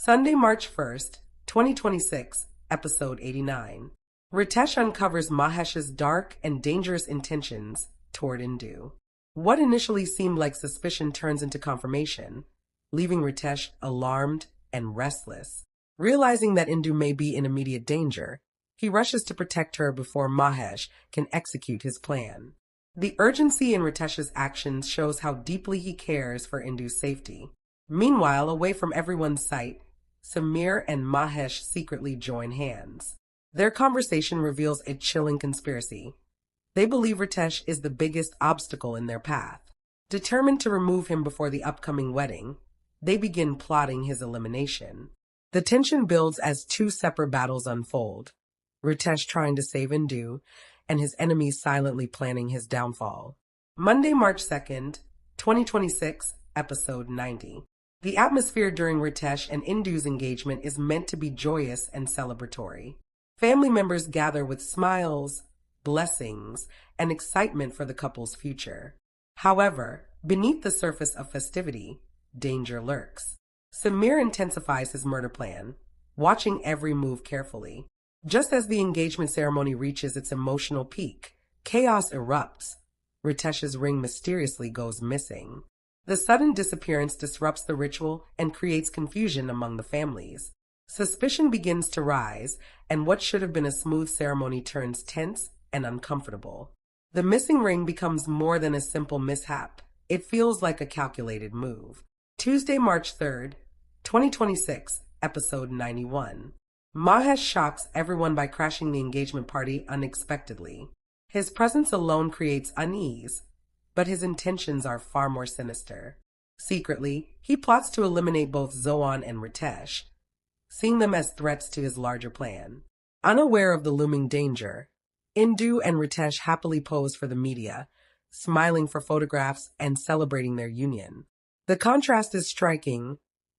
Sunday, March 1st, 2026, Episode 89. Retesh uncovers Mahesh's dark and dangerous intentions toward Indu. What initially seemed like suspicion turns into confirmation, leaving Retesh alarmed and restless. Realizing that Indu may be in immediate danger, he rushes to protect her before Mahesh can execute his plan. The urgency in Retesh's actions shows how deeply he cares for Indu's safety. Meanwhile, away from everyone's sight, Samir and Mahesh secretly join hands. Their conversation reveals a chilling conspiracy. They believe Retesh is the biggest obstacle in their path. Determined to remove him before the upcoming wedding, they begin plotting his elimination. The tension builds as two separate battles unfold, Retesh trying to save Indu, and his enemies silently planning his downfall. Monday, March 2nd, 2026, Episode 90. The atmosphere during Retesh and Indu's engagement is meant to be joyous and celebratory. Family members gather with smiles, blessings, and excitement for the couple's future. However, beneath the surface of festivity, danger lurks. Samir intensifies his murder plan, watching every move carefully. Just as the engagement ceremony reaches its emotional peak, chaos erupts. Retesh's ring mysteriously goes missing. The sudden disappearance disrupts the ritual and creates confusion among the families. Suspicion begins to rise, and what should have been a smooth ceremony turns tense and uncomfortable. The missing ring becomes more than a simple mishap. It feels like a calculated move. Tuesday, March 3rd, 2026, Episode 91. Mahesh shocks everyone by crashing the engagement party unexpectedly. His presence alone creates unease, but his intentions are far more sinister. Secretly, he plots to eliminate both Zohan and Retesh, seeing them as threats to his larger plan. Unaware of the looming danger, Indu and Retesh happily pose for the media, smiling for photographs and celebrating their union. The contrast is striking,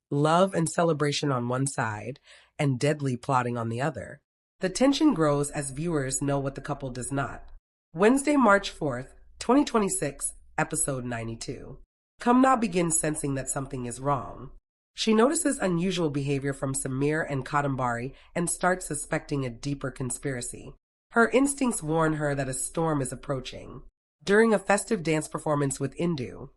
love and celebration on one side, and deadly plotting on the other. The tension grows as viewers know what the couple does not. Wednesday, March 4th, 2026, Episode 92. Kamna begins sensing that something is wrong. She notices unusual behavior from Samir and Kadambari and starts suspecting a deeper conspiracy. Her instincts warn her that a storm is approaching. During a festive dance performance with Indu,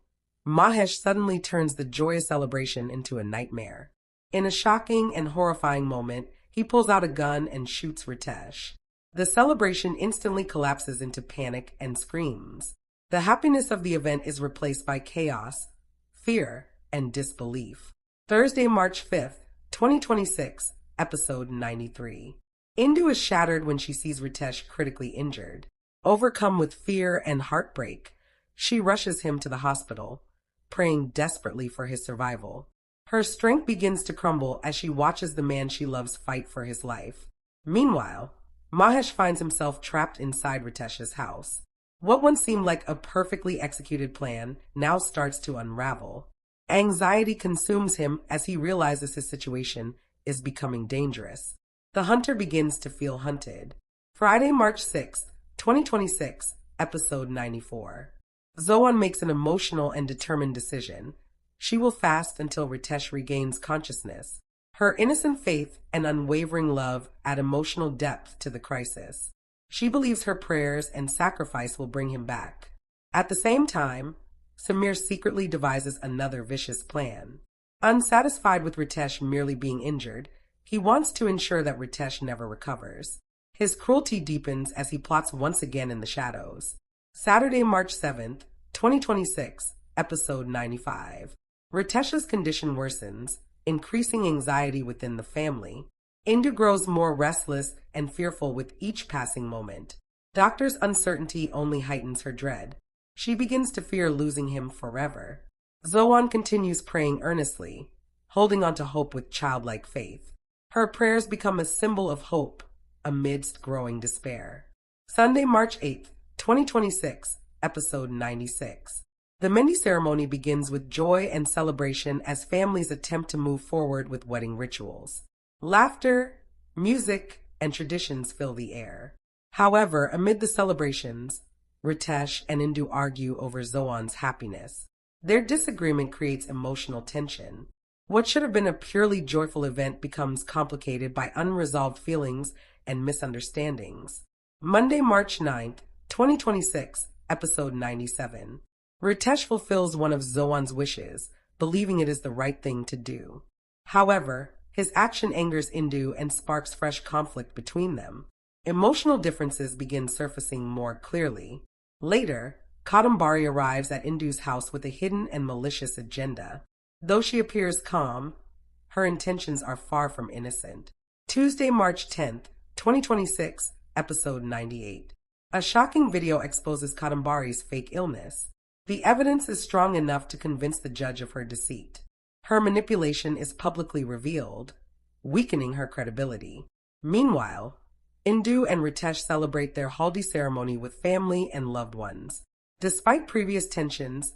Mahesh suddenly turns the joyous celebration into a nightmare. In a shocking and horrifying moment, he pulls out a gun and shoots Retesh. The celebration instantly collapses into panic and screams. The happiness of the event is replaced by chaos, fear, and disbelief. Thursday, March 5th, 2026, Episode 93. Indu is shattered when she sees Retesh critically injured. Overcome with fear and heartbreak, she rushes him to the hospital, praying desperately for his survival. Her strength begins to crumble as she watches the man she loves fight for his life. Meanwhile, Mahesh finds himself trapped inside Retesh's house. What once seemed like a perfectly executed plan now starts to unravel. Anxiety consumes him as he realizes his situation is becoming dangerous. The hunter begins to feel hunted. Friday, March 6th, 2026, Episode 94. Zohan makes an emotional and determined decision. She will fast until Retesh regains consciousness. Her innocent faith and unwavering love add emotional depth to the crisis. She believes her prayers and sacrifice will bring him back. At the same time, Samir secretly devises another vicious plan. Unsatisfied with Retesh merely being injured, he wants to ensure that Retesh never recovers. His cruelty deepens as he plots once again in the shadows. Saturday, March 7th, 2026, Episode 95. Retesh's condition worsens, increasing anxiety within the family. Indu grows more restless and fearful with each passing moment. Doctors' uncertainty only heightens her dread. She begins to fear losing him forever. Zohan continues praying earnestly, holding on to hope with childlike faith. Her prayers become a symbol of hope amidst growing despair. Sunday, March 8th, 2026, Episode 96. The Mendi ceremony begins with joy and celebration as families attempt to move forward with wedding rituals. Laughter, music, and traditions fill the air. However, amid the celebrations, Retesh and Indu argue over Zohan's happiness. Their disagreement creates emotional tension. What should have been a purely joyful event becomes complicated by unresolved feelings and misunderstandings. Monday, March 9th, 2026, episode 97. Retesh fulfills one of Zoan's wishes, believing it is the right thing to do. However, his action angers Indu and sparks fresh conflict between them. Emotional differences begin surfacing more clearly. Later, Kadambari arrives at Indu's house with a hidden and malicious agenda. Though she appears calm, her intentions are far from innocent. Tuesday, March 10th, 2026, episode 98. A shocking video exposes Kadambari's fake illness. The evidence is strong enough to convince the judge of her deceit. Her manipulation is publicly revealed, weakening her credibility. Meanwhile, Indu and Retesh celebrate their haldi ceremony with family and loved ones. Despite previous tensions,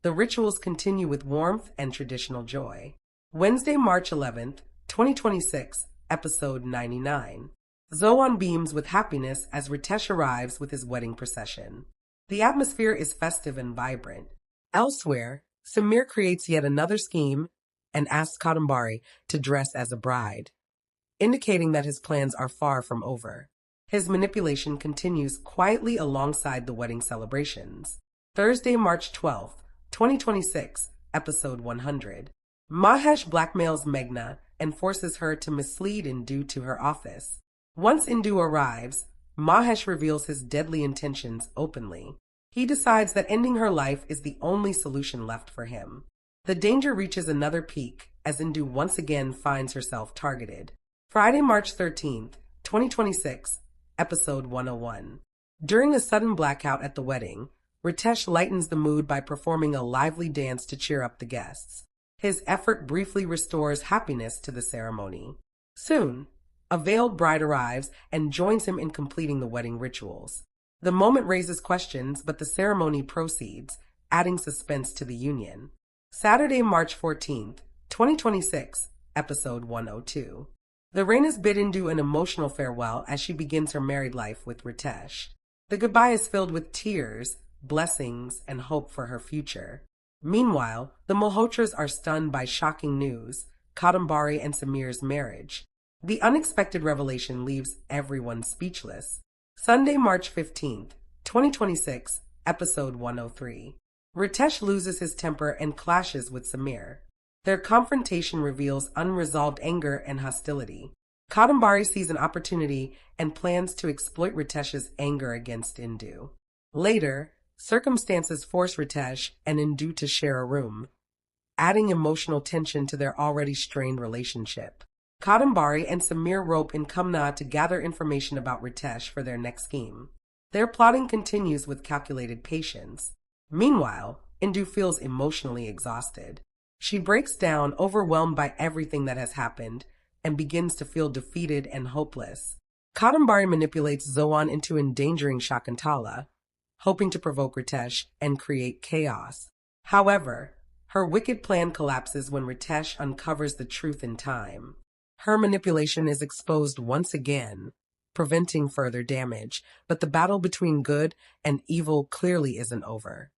the rituals continue with warmth and traditional joy. Wednesday, March 11th, 2026, episode 99. Zoan beams with happiness as Retesh arrives with his wedding procession. The atmosphere is festive and vibrant. Elsewhere, Samir creates yet another scheme and asks Kadambari to dress as a bride, indicating that his plans are far from over. His manipulation continues quietly alongside the wedding celebrations. Thursday, March 12th, 2026, episode 100. Mahesh blackmails Meghna and forces her to mislead Indu to her office. Once Indu arrives, Mahesh reveals his deadly intentions openly. He decides that ending her life is the only solution left for him. The danger reaches another peak as Indu once again finds herself targeted. Friday, March 13th, 2026, episode 101. During a sudden blackout at the wedding, Retesh lightens the mood by performing a lively dance to cheer up the guests. His effort briefly restores happiness to the ceremony. Soon, a veiled bride arrives and joins him in completing the wedding rituals. The moment raises questions, but the ceremony proceeds, adding suspense to the union. Saturday, March 14th, 2026, episode 102. The Rainas bid Indu an emotional farewell as she begins her married life with Retesh. The goodbye is filled with tears, blessings, and hope for her future. Meanwhile, the Malhotras are stunned by shocking news, Kadambari and Samir's marriage. The unexpected revelation leaves everyone speechless. Sunday, March 15th, 2026, episode 103. Retesh loses his temper and clashes with Samir. Their confrontation reveals unresolved anger and hostility. Kadambari sees an opportunity and plans to exploit Ritesh's anger against Indu. Later, circumstances force Retesh and Indu to share a room, adding emotional tension to their already strained relationship. Kadambari and Samir rope in Kamna to gather information about Retesh for their next scheme. Their plotting continues with calculated patience. Meanwhile, Indu feels emotionally exhausted. She breaks down, overwhelmed by everything that has happened, and begins to feel defeated and hopeless. Kadambari manipulates Zoan into endangering Shakuntala, hoping to provoke Retesh and create chaos. However, her wicked plan collapses when Retesh uncovers the truth in time. Her manipulation is exposed once again, preventing further damage, but the battle between good and evil clearly isn't over.